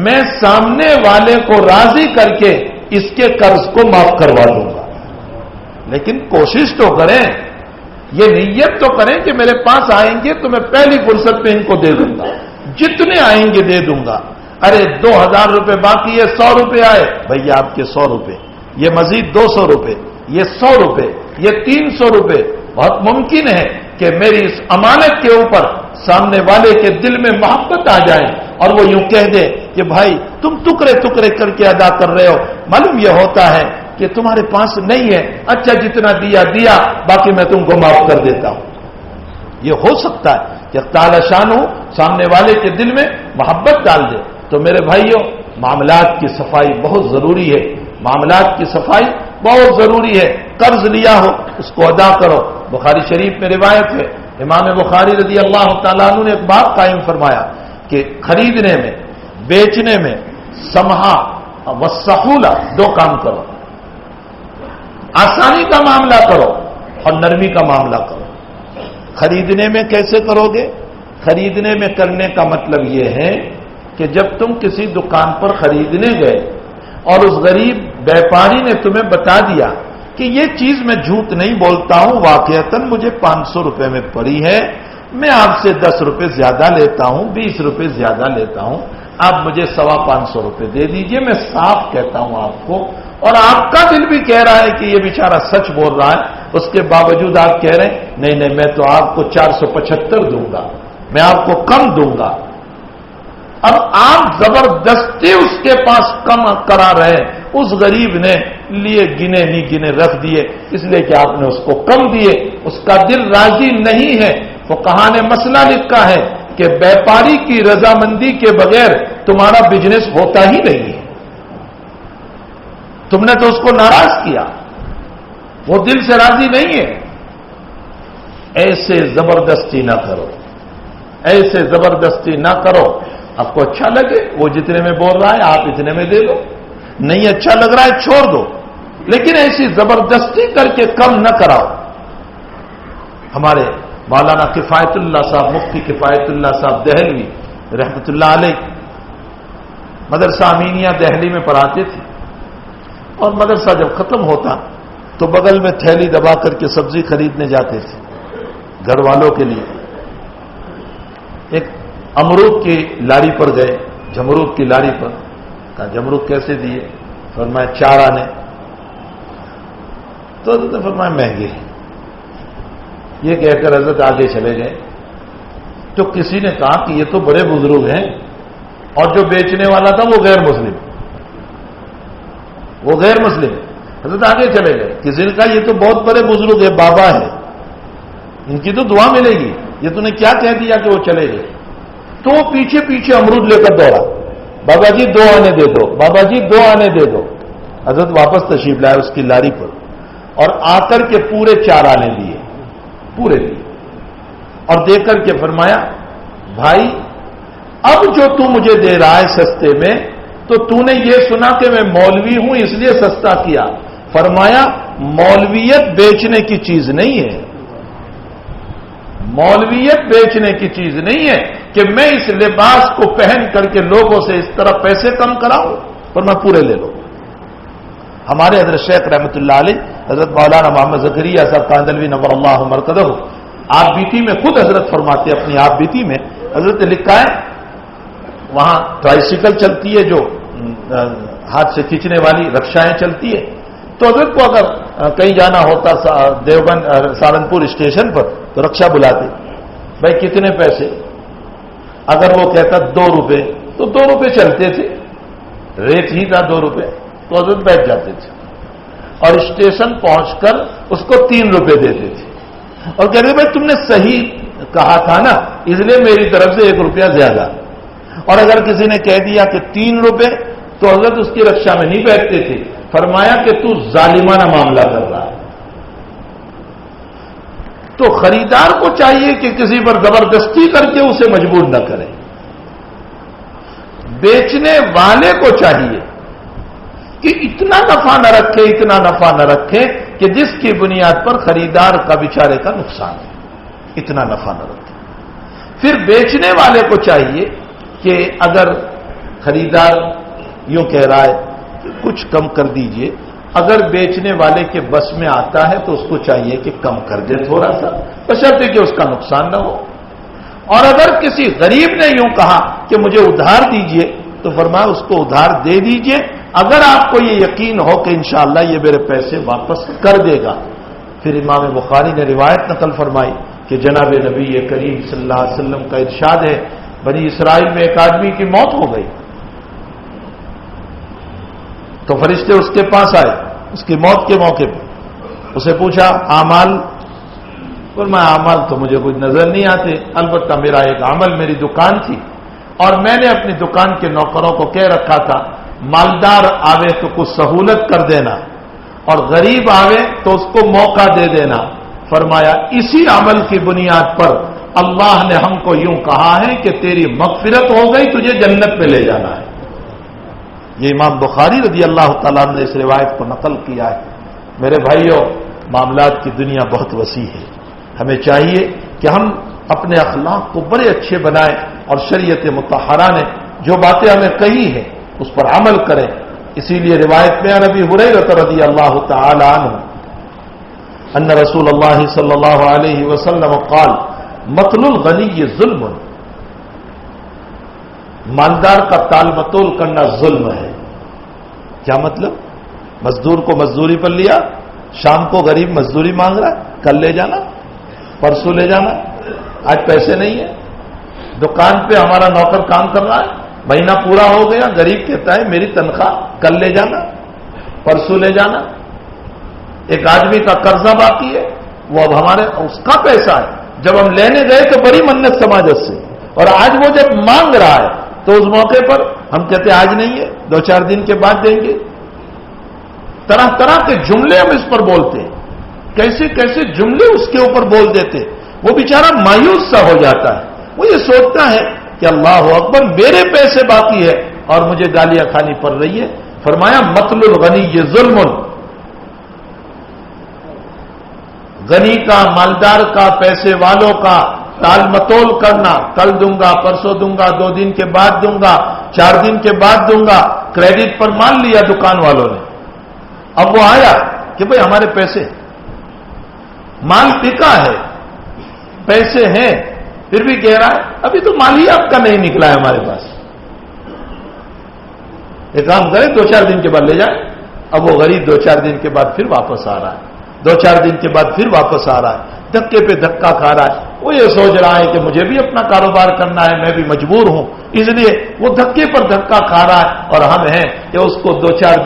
میں سامنے والے کو راضی کر کے اس کے قرض کو معاف کروا دوں گا، لیکن کوشش تو کریں، یہ نیت تو کریں کہ میرے پاس آئیں گے تو میں پہلی فرصت میں ان کو دے دوں گا، جتنے آئیں گے دے دوں گا، ارے 2000 روپے باقی ہے، 100 روپے آئے، بھیا آپ کے 100 روپے، یہ مزید 200 روپے، یہ 100 روپے، یہ 300 روپے، بہت ممکن ہے کہ میری اس امانت کے اوپر سامنے والے کے دل میں محبت آ جائے اور وہ یوں کہہ دے کہ بھائی تم ٹکڑے ٹکڑے کر کے ادا کر رہے ہو، معلوم یہ ہوتا ہے کہ تمہارے پاس نہیں ہے، اچھا جتنا دیا باقی میں تم کو معاف کر دیتا ہوں۔ یہ ہو سکتا ہے کہ تعالی شان ہو سامنے والے کے دل میں محبت ڈال دے۔ تو میرے بھائیوں، معاملات کی صفائی بہت ضروری ہے، معاملات کی صفائی بہت ضروری ہے، قرض لیا ہو اس کو ادا کرو۔ بخاری شریف میں روایت ہے، امام بخاری رضی اللہ تعالیٰ عنہ نے ایک بات قائم فرمایا کہ خریدنے میں بیچنے میں سمحا والسہولہ دو کام کرو، آسانی کا معاملہ کرو اور نرمی کا معاملہ کرو۔ خریدنے میں کیسے کرو گے؟ خریدنے میں کرنے کا مطلب یہ ہے کہ جب تم کسی دکان پر خریدنے گئے اور اس غریب بیپاری نے تمہیں بتا دیا کہ یہ چیز میں جھوٹ نہیں بولتا ہوں، واقعتاً مجھے 500 روپے میں پڑی ہے، میں آپ سے 10 روپے زیادہ لیتا ہوں، 20 روپے زیادہ لیتا ہوں، آپ مجھے 525 روپے دے دیجئے، میں صاف کہتا ہوں آپ کو، اور آپ کا دل بھی کہہ رہا ہے کہ یہ بیچارہ سچ بول رہا ہے، اس کے باوجود آپ کہہ رہے ہیں نہیں میں تو آپ کو 475 دوں گا، میں آپ کو کم دوں گا۔ اب آپ زبردستی اس کے پاس کم کرا رہے ہیں، اس غریب نے لیے گنے نہیں گنے رکھ دیے، اس لیے کہ آپ نے اس کو کم دیے، اس کا دل راضی نہیں ہے۔ فقہا نے مسئلہ لکھا ہے کہ بیپاری کی رضامندی کے بغیر تمہارا بزنس ہوتا ہی نہیں ہے، تم نے تو اس کو ناراض کیا، وہ دل سے راضی نہیں ہے۔ ایسے زبردستی نہ کرو، ایسے زبردستی نہ کرو، آپ کو اچھا لگے وہ جتنے میں بول رہا ہے آپ اتنے میں دے دو، نہیں اچھا لگ رہا ہے چھوڑ دو، لیکن ایسی زبردستی کر کے کم نہ کراؤ۔ ہمارے مولانا کفایت اللہ صاحب، مفتی کفایت اللہ صاحب دہلوی رحمۃ اللہ علیہ مدرسہ امینیہ دہلی میں پڑھاتے تھے، اور مدرسہ جب ختم ہوتا تو بغل میں تھیلی دبا کر کے سبزی خریدنے جاتے تھے گھر والوں کے لیے۔ ایک امرود کی لاری پر گئے، جمرود کی لاری پر، کہا جمرود کیسے دیے؟ فرمایا 4 آنے، تو فرمایا مہنگے ہیں۔ یہ کہہ کر حضرت آگے چلے گئے، تو کسی نے کہا کہ یہ تو بڑے بزرگ ہیں، اور جو بیچنے والا تھا وہ غیر مسلم، وہ غیر مسلم۔ حضرت آگے چلے گئے، کسی نے کہا یہ تو بہت بڑے بزرگ ہے، بابا ہے، ان کی تو دعا ملے گی، یہ تو نے کیا کہہ دیا کہ وہ چلے گئے؟ تو وہ پیچھے پیچھے امرود لے کر دوڑا، بابا جی 2 آنے دے دو، بابا جی 2 آنے دے دو۔ حضرت واپس تشریف لائے اس کی لاری پر، اور آ کر کے پورے 4 آنے لیے، پورے لیے، اور دے کر کے فرمایا بھائی اب جو تو مجھے دے رہا ہے سستے میں، تو تو نے یہ سنا کہ میں مولوی ہوں اس لیے سستا کیا؟ فرمایا مولویت بیچنے کی چیز نہیں ہے، مولویت بیچنے کی چیز نہیں ہے کہ میں اس لباس کو پہن کر کے لوگوں سے اس طرح پیسے کم کراؤں، پر میں پورے لے لوں۔ ہمارے حضرت شیخ رحمۃ اللہ علیہ حضرت مولانا محمد زکریا صاحب کاندلوی نور اللہ مرکزہ آپ بیتی میں خود حضرت فرماتے ہیں، اپنی آپ بیتی میں حضرت نے لکھا ہے، وہاں ٹرائسیکل چلتی ہے جو ہاتھ سے کھینچنے والی رکشائیں چلتی ہے، تو حضرت کو اگر کہیں جانا ہوتا دیوبند سہارنپور اسٹیشن پر تو رکشا بلاتے، بھائی کتنے پیسے؟ اگر وہ کہتا 2 روپے تو 2 روپے چلتے تھے، ریٹ ہی تھا 2 روپے، تو حضرت بیٹھ جاتے تھے، اور اسٹیشن پہنچ کر اس کو 3 روپے دیتے تھے، اور کہتے بھائی تم نے صحیح کہا تھا نا، اس لیے میری طرف سے 1 روپیہ زیادہ۔ اور اگر کسی نے کہہ دیا کہ 3 روپے تو حضرت اس کی رکشا میں نہیں بیٹھتے تھے، فرمایا کہ تو ظالمانہ معاملہ کر رہا ہے۔ تو خریدار کو چاہیے کہ کسی پر زبردستی کر کے اسے مجبور نہ کرے، بیچنے والے کو چاہیے کہ اتنا نفع نہ رکھے، اتنا نفع نہ رکھے کہ جس کی بنیاد پر خریدار کا بیچارے کا نقصان ہے، اتنا نفع نہ رکھے۔ پھر بیچنے والے کو چاہیے کہ اگر خریدار یوں کہہ رہا ہے کچھ کم کر دیجئے، اگر بیچنے والے کے بس میں آتا ہے تو اس کو چاہیے کہ کم کر دے تھوڑا سا، بشرطے کہ اس کا نقصان نہ ہو۔ اور اگر کسی غریب نے یوں کہا کہ مجھے ادھار دیجئے تو فرمایا اس کو ادھار دے دیجئے، اگر آپ کو یہ یقین ہو کہ انشاءاللہ یہ میرے پیسے واپس کر دے گا۔ پھر امام بخاری نے روایت نقل فرمائی کہ جناب نبی کریم صلی اللہ علیہ وسلم کا ارشاد ہے، بنی اسرائیل میں ایک آدمی کی موت ہو گئی، تو فرشتے اس کے پاس آئے اس کی موت کے موقع پہ، اسے پوچھا اعمال؟ فرمایا اعمال تو مجھے کچھ نظر نہیں آتے، البتہ میرا ایک عمل، میری دکان تھی اور میں نے اپنی دکان کے نوکروں کو کہہ رکھا تھا مالدار آوے تو کچھ سہولت کر دینا اور غریب آوے تو اس کو موقع دے دینا۔ فرمایا اسی عمل کی بنیاد پر اللہ نے ہم کو یوں کہا ہے کہ تیری مغفرت ہو گئی، تجھے جنت میں لے جانا ہے۔ یہ امام بخاری رضی اللہ تعالیٰ نے اس روایت کو نقل کیا ہے۔ میرے بھائیوں، معاملات کی دنیا بہت وسیع ہے، ہمیں چاہیے کہ ہم اپنے اخلاق کو بڑے اچھے بنائیں اور شریعت مطہرہ نے جو باتیں ہمیں کہی ہیں اس پر عمل کریں۔ اسی لیے روایت میں عن ابی ہریرہ رضی اللہ تعالی عنہ ان رسول اللہ صلی اللہ علیہ وسلم قال مطل الغنی ظلم، مالدار کا تال متول کرنا ظلم ہے۔ کیا مطلب؟ مزدور کو مزدوری پر لیا، شام کو غریب مزدوری مانگ رہا ہے، کل لے جانا، پرسوں لے جانا، آج پیسے نہیں ہے۔ دکان پہ ہمارا نوکر کام کر رہا ہے، مہینہ پورا ہو گیا، غریب کہتا ہے میری تنخواہ کل لے جانا، پرسوں لے جانا۔ ایک آدمی کا قرضہ باقی ہے، وہ اب ہمارے اس کا پیسہ ہے، جب ہم لینے گئے تو بڑی منت سماجت سے، اور آج وہ جب مانگ رہا ہے تو اس موقع پر ہم کہتے ہیں آج نہیں ہے، 2-4 دن کے بعد دیں گے۔ طرح طرح کے جملے ہم اس پر بولتے ہیں، کیسے کیسے جملے اس کے اوپر بول دیتے، وہ بیچارہ مایوس سا ہو جاتا ہے، وہ یہ سوچتا ہے کہ اللہ اکبر میرے پیسے باقی ہے اور مجھے گالیاں کھانی پڑ رہی ہے۔ فرمایا مطل الغنی یہ ظلم، غنی کا، مالدار کا، پیسے والوں کا تال متول کرنا، کل دوں گا، پرسوں دوں گا، 2 دن کے بعد دوں گا، 4 دن کے بعد دوں گا، کریڈٹ پر مان لیا دکان والوں نے۔ اب وہ آیا کہ بھئی ہمارے پیسے، مال بکا ہے، پیسے ہیں، پھر بھی کہہ رہا ہے ابھی تو مال ہی آپ کا نہیں نکلا ہے ہمارے پاس۔ ایک کام کرے 2-4 دن کے بعد لے جائے۔ اب وہ غریب 2-4 دن کے بعد پھر واپس آ رہا ہے، 2-4 دن کے بعد پھر واپس آ رہا ہے، دھکے پہ دھکا کھا رہا ہے۔ وہ یہ سوچ رہا ہے کہ مجھے بھی اپنا کاروبار کرنا ہے، میں بھی مجبور ہوں، اس لیے وہ دھکے پر دھکا کھا رہا ہے، اور ہم ہیں کہ اس کو دو چار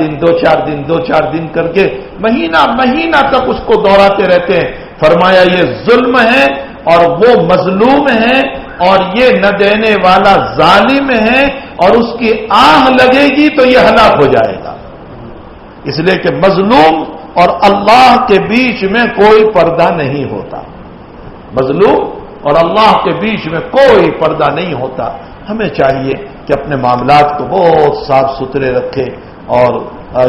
دن کر کے مہینہ تک اس کو دوہراتے رہتے ہیں۔ فرمایا یہ ظلم ہے اور وہ مظلوم ہے اور یہ نہ دینے والا ظالم ہے، اور اس کی آہ لگے گی تو یہ ہلاک ہو جائے گا، اس لیے کہ مظلوم اور اللہ کے بیچ میں کوئی پردہ نہیں ہوتا، مظلوم اور اللہ کے بیچ میں کوئی پردہ نہیں ہوتا۔ ہمیں چاہیے کہ اپنے معاملات کو بہت صاف ستھرے رکھے اور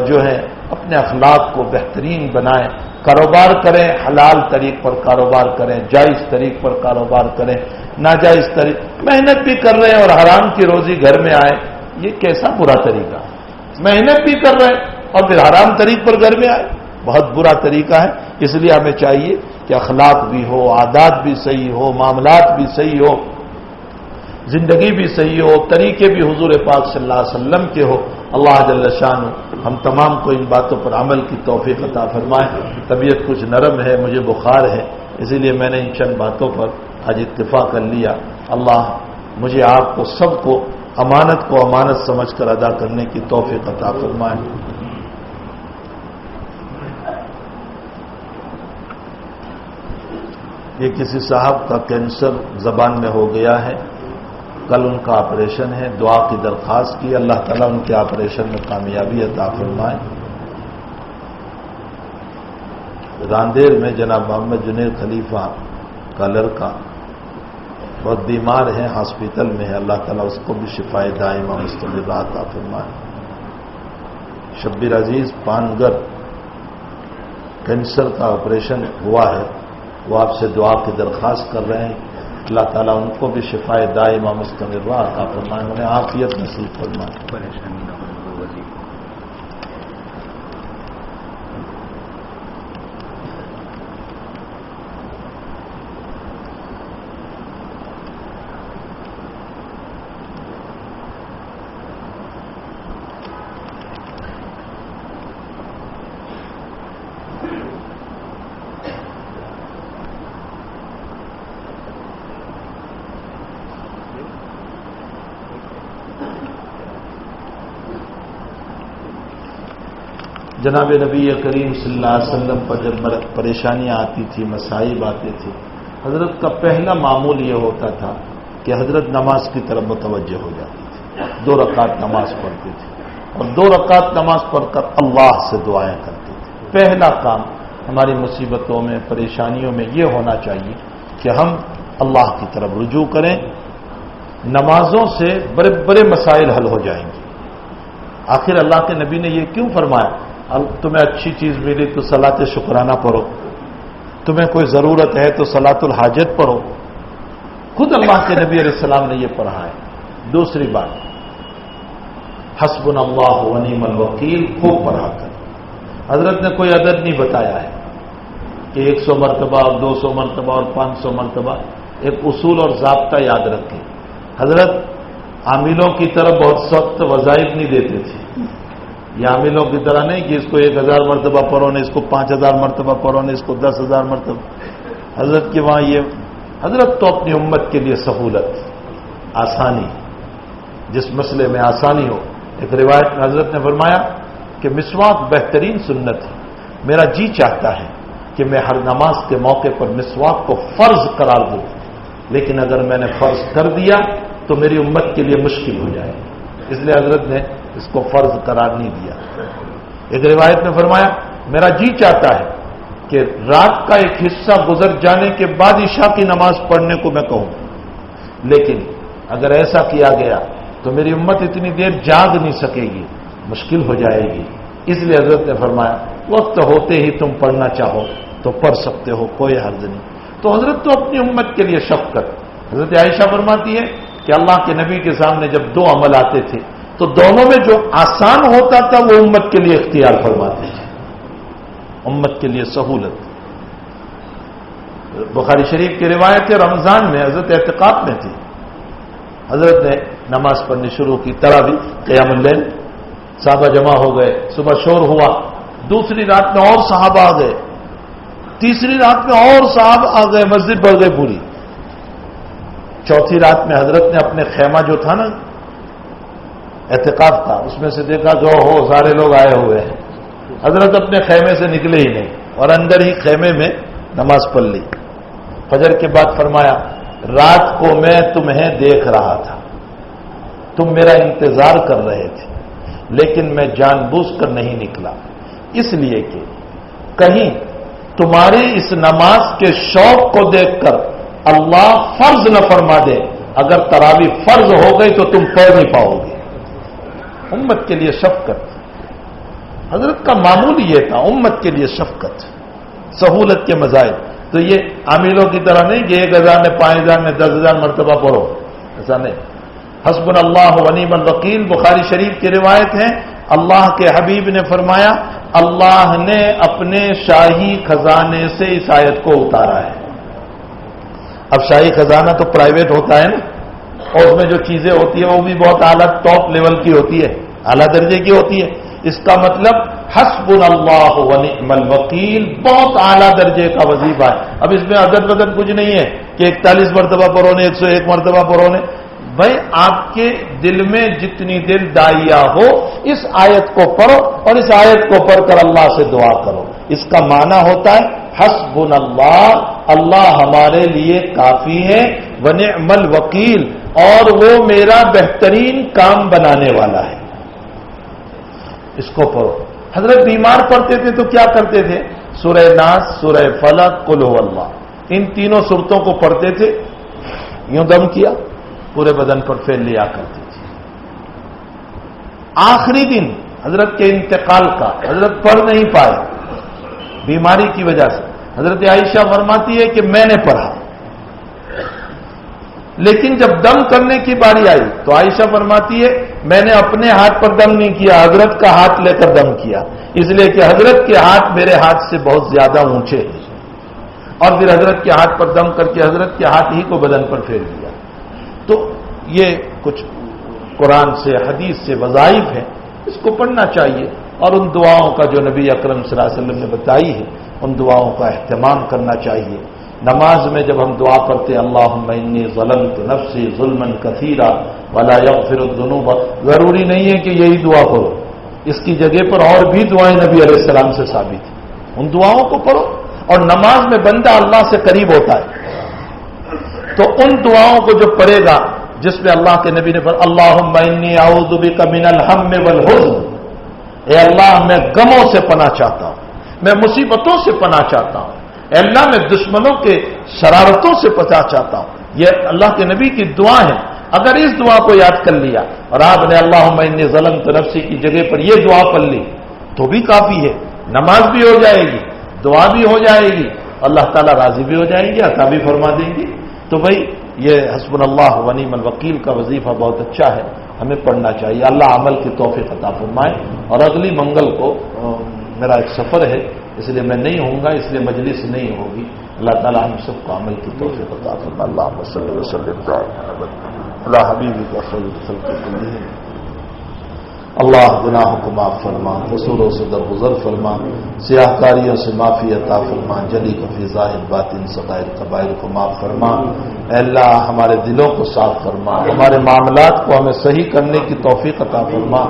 جو ہے اپنے اخلاق کو بہترین بنائیں، کاروبار کریں، حلال طریق پر کاروبار کریں، جائز طریق پر کاروبار کریں، ناجائز طریق محنت بھی کر رہے ہیں اور حرام کی روزی گھر میں آئے، یہ کیسا برا طریقہ ہے؟ محنت بھی کر رہے ہیں اور پھر حرام طریق پر گھر میں آئے، بہت برا طریقہ ہے۔ اس لیے ہمیں چاہیے کہ اخلاق بھی ہو، عادات بھی صحیح ہو، معاملات بھی صحیح ہو، زندگی بھی صحیح ہو، طریقے بھی حضور پاک صلی اللہ علیہ وسلم کے ہو۔ اللہ جل شانہ ہم تمام کو ان باتوں پر عمل کی توفیق عطا فرمائے۔ طبیعت کچھ نرم ہے، مجھے بخار ہے، اسی لیے میں نے ان چند باتوں پر آج اتفاق کر لیا۔ اللہ مجھے آپ کو سب کو امانت کو امانت سمجھ کر ادا کرنے کی توفیق عطا فرمائے۔ یہ کسی صاحب کا کینسر زبان میں ہو گیا ہے، کل ان کا آپریشن ہے، دعا کی درخواست کی، اللہ تعالیٰ ان کے آپریشن میں کامیابی عطا فرمائے۔ راندیر میں جناب محمد جنید خلیفہ کا لڑکا بہت بیمار ہے، ہاسپٹل میں ہے، اللہ تعالیٰ اس کو بھی شفائے دائمہ مستمرہ عطا فرمائے۔ شبیر عزیز پانگر کینسر کا آپریشن ہوا ہے، وہ آپ سے دعا کی درخواست کر رہے ہیں، اللہ تعالیٰ ان کو بھی شفائے دائمہ مستمرہ عطا فرمائے، انہیں عافیت نصیب فرمائے۔ جناب نبی کریم صلی اللہ علیہ وسلم پر جب پریشانیاں آتی تھی، مصائب آتے تھے، حضرت کا پہلا معمول یہ ہوتا تھا کہ حضرت نماز کی طرف متوجہ ہو جاتی تھی، 2 رکعت نماز پڑھتے تھے اور 2 رکعت نماز پڑھ کر اللہ سے دعائیں کرتے تھے۔ پہلا کام ہماری مصیبتوں میں، پریشانیوں میں یہ ہونا چاہیے کہ ہم اللہ کی طرف رجوع کریں، نمازوں سے بڑے بڑے مسائل حل ہو جائیں گے۔ آخر اللہ کے نبی نے یہ کیوں فرمایا؟ تمہیں اچھی چیز ملی تو صلاۃ شکرانہ پڑھو، تمہیں کوئی ضرورت ہے تو صلاۃ الحاجت پڑھو، خود اللہ کے نبی علیہ السلام نے یہ پڑھا ہے۔ دوسری بات، حسبنا اللہ ونعم الوکیل خوب پڑھا کر۔ حضرت نے کوئی عدد نہیں بتایا ہے کہ 100 مرتبہ اور 200 مرتبہ اور 500 مرتبہ، ایک اصول اور ضابطہ یاد رکھیں۔ حضرت عاملوں کی طرف بہت سخت وظائف نہیں دیتے تھے، یہ عاملوں کی طرح نہیں کہ اس کو 1000 مرتبہ پڑھو نے، اس کو 5000 مرتبہ پڑھو نے، اس کو 10,000 مرتبہ۔ حضرت کے وہاں یہ، حضرت تو اپنی امت کے لیے سہولت، آسانی، جس مسئلے میں آسانی ہو۔ ایک روایت میں حضرت نے فرمایا کہ مسواک بہترین سنت ہے، میرا جی چاہتا ہے کہ میں ہر نماز کے موقع پر مسواک کو فرض قرار دوں، لیکن اگر میں نے فرض کر دیا تو میری امت کے لیے مشکل ہو جائے، اس لیے حضرت نے اس کو فرض قرار نہیں دیا۔ ایک روایت میں فرمایا میرا جی چاہتا ہے کہ رات کا ایک حصہ گزر جانے کے بعد عشاء کی نماز پڑھنے کو میں کہوں، لیکن اگر ایسا کیا گیا تو میری امت اتنی دیر جاگ نہیں سکے گی، مشکل ہو جائے گی، اس لیے حضرت نے فرمایا وقت ہوتے ہی تم پڑھنا چاہو تو پڑھ سکتے ہو، کوئی حرج نہیں۔ تو حضرت تو اپنی امت کے لیے شفقت۔ حضرت عائشہ فرماتی ہے کہ اللہ کے نبی کے سامنے جب 2 عمل آتے تھے تو دونوں میں جو آسان ہوتا تھا وہ امت کے لیے اختیار فرماتے تھے، امت کے لیے سہولت۔ بخاری شریف کی روایت ہے، رمضان میں حضرت اعتکاف میں تھی، حضرت نے نماز پڑھنی شروع کی، تراویح قیام اللیل، صحابہ جمع ہو گئے، صبح شور ہوا، دوسری رات میں اور صحابہ آ گئے، تیسری رات میں اور صحابہ آ گئے، مسجد بھر گئی پوری، چوتھی رات میں حضرت نے اپنے خیمہ جو تھا نا اعتکاف کا، اس میں سے دیکھا کہ ہو سارے لوگ آئے ہوئے ہیں، حضرت اپنے خیمے سے نکلے ہی نہیں اور اندر ہی خیمے میں نماز پڑھ لی۔ فجر کے بعد فرمایا رات کو میں تمہیں دیکھ رہا تھا، تم میرا انتظار کر رہے تھے، لیکن میں جان بوجھ کر نہیں نکلا، اس لیے کہ کہیں تمہاری اس نماز کے شوق کو دیکھ کر اللہ فرض نہ فرما دے، اگر تراویح فرض ہو گئی تو تم پڑھ نہیں پاؤ گے۔ امت کے لیے شفقت، حضرت کا معمول یہ تھا، امت کے لیے شفقت، سہولت کے مظاہر۔ تو یہ عاملوں کی طرح نہیں کہ 1000 نے 5000 نے 10,000 مرتبہ پڑھو، ایسا نہیں۔ حسبنا اللہ ونعم الوکیل بخاری شریف کی روایت ہے، اللہ کے حبیب نے فرمایا اللہ نے اپنے شاہی خزانے سے اس آیت کو اتارا ہے۔ اب شاہی خزانہ تو پرائیویٹ ہوتا ہے نا، اور اس میں جو چیزیں ہوتی ہیں وہ بھی بہت اعلیٰ ٹاپ لیول کی ہوتی ہے، اعلیٰ درجے کی ہوتی ہے۔ اس کا مطلب حسبنا اللہ ونعم الوکیل بہت اعلیٰ درجے کا وظیفہ ہے۔ اب اس میں عدد بدد کچھ نہیں ہے کہ 41 مرتبہ پڑھو نے 101 مرتبہ پڑھو نے، بھائی آپ کے دل میں جتنی دل داعیہ ہو اس آیت کو پڑھو اور اس آیت کو پڑھ کر اللہ سے دعا کرو۔ اس کا معنی ہوتا ہے حسبنا اللہ، اللہ ہمارے لیے کافی ہے، ونعم الوکیل، اور وہ میرا بہترین کام بنانے والا ہے۔ اس کو پڑھو۔ حضرت بیمار پڑھتے تھے تو کیا کرتے تھے؟ سورہ ناس، سورہ فلق، قل هو اللہ، ان تینوں سورتوں کو پڑھتے تھے، یوں دم کیا، پورے بدن پر پھیل لیا کرتے تھے۔ آخری دن حضرت کے انتقال کا حضرت پڑھ نہیں پائے بیماری کی وجہ سے۔ حضرت عائشہ فرماتی ہے کہ میں نے پڑھا، لیکن جب دم کرنے کی باری آئی تو عائشہ فرماتی ہے میں نے اپنے ہاتھ پر دم نہیں کیا، حضرت کا ہاتھ لے کر دم کیا، اس لیے کہ حضرت کے ہاتھ میرے ہاتھ سے بہت زیادہ اونچے ہیں، اور پھر حضرت کے ہاتھ پر دم کر کے حضرت کے ہاتھ ہی کو بدن پر پھیر دیا۔ تو یہ کچھ قرآن سے حدیث سے وظائف ہیں، اس کو پڑھنا چاہیے، اور ان دعاؤں کا جو نبی اکرم صلی اللہ علیہ وسلم نے بتائی ہے ان دعاؤں کا اہتمام کرنا چاہیے۔ نماز میں جب ہم دعا پڑھتے اللہم انی ظلمت نفسی ظلما کثیرا ولا یغفر الذنوب، ضروری نہیں ہے کہ یہی دعا پڑھو، اس کی جگہ پر اور بھی دعائیں نبی علیہ السلام سے ثابت ہیں، ان دعاؤں کو پڑھو۔ اور نماز میں بندہ اللہ سے قریب ہوتا ہے، تو ان دعاؤں کو جو پڑھے گا جس میں اللہ کے نبی نے فرمایا اللہم انی اعوذ بک من الہم والحزن، اے اللہ میں غموں سے پناہ چاہتا ہوں، میں مصیبتوں سے پناہ چاہتا ہوں، اے اللہ میں دشمنوں کے شرارتوں سے پناہ چاہتا ہوں۔ یہ اللہ کے نبی کی دعا ہے۔ اگر اس دعا کو یاد کر لیا اور آپ نے اللہم انی ظلمت نفسی کی جگہ پر یہ دعا پڑھ لی تو بھی کافی ہے، نماز بھی ہو جائے گی، دعا بھی ہو جائے گی، اللہ تعالیٰ راضی بھی ہو جائیں گے، عطا بھی فرما دیں گے۔ تو بھائی یہ حسبنا اللہ ونعم الوکیل کا وظیفہ بہت اچھا ہے، ہمیں پڑھنا چاہیے۔ اللہ عمل کی توفیق عطا فرمائے۔ اور اگلی منگل کو میرا ایک سفر ہے، اس لیے میں نہیں ہوں گا، اس لیے مجلس نہیں ہوگی۔ اللہ تعالیٰ ہم سب کو عمل کی توفیق عطا فرمائے۔ اللہم صلی وسلم علی حبیبک خیر الخلق کلہم۔ اللہ گناہوں کو معاف فرما، قصوروں سے درگزر فرما، سیاہ کاریوں سے معافی عطا فرما، جلی کفی ظاہر باطن صغائر کبائر کو معاف فرما۔ اے اللہ ہمارے دلوں کو صاف فرما، ہمارے معاملات کو ہمیں صحیح کرنے کی توفیق عطا فرما،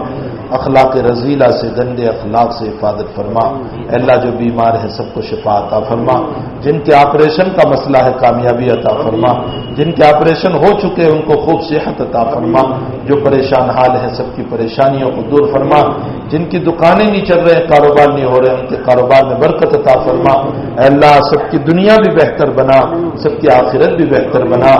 اخلاق رذیلہ سے گندے اخلاق سے حفاظت فرما۔ اے اللہ جو بیمار ہیں سب کو شفا عطا فرما، جن کے آپریشن کا مسئلہ ہے کامیابی عطا فرما، جن کے آپریشن ہو چکے ہیں ان کو خوب صحت عطا فرما، جو پریشان حال ہیں سب کی پریشانیوں کو دور فرما، جن کی دکانیں نہیں چل رہے ہیں، کاروبار نہیں ہو رہے ہیں، ان کے کاروبار میں برکت عطا فرما۔ اے اللہ سب کی دنیا بھی بہتر بنا، سب کی آخرت بھی بہتر بنا،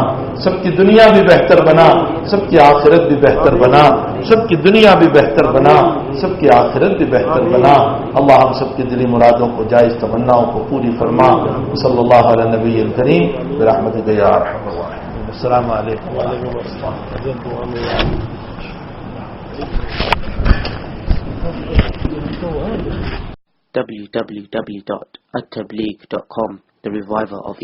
سب کی دنیا بھی بہتر بنا، سب کی آخرت بھی بہتر بنا، سب کی دنیا بھی بہتر بنا، سب کی آخرت بھی بہتر بنا۔ اللہ ہم سب کی دلی مرادوں کو، جائز تمناؤں کو پوری فرما۔ صلی اللہ علیہ نبی الکریم برحمتک یا ارحم الراحمین۔ السلام علیکم ورحمۃ اللہ۔ www.attableek.com, the reviver of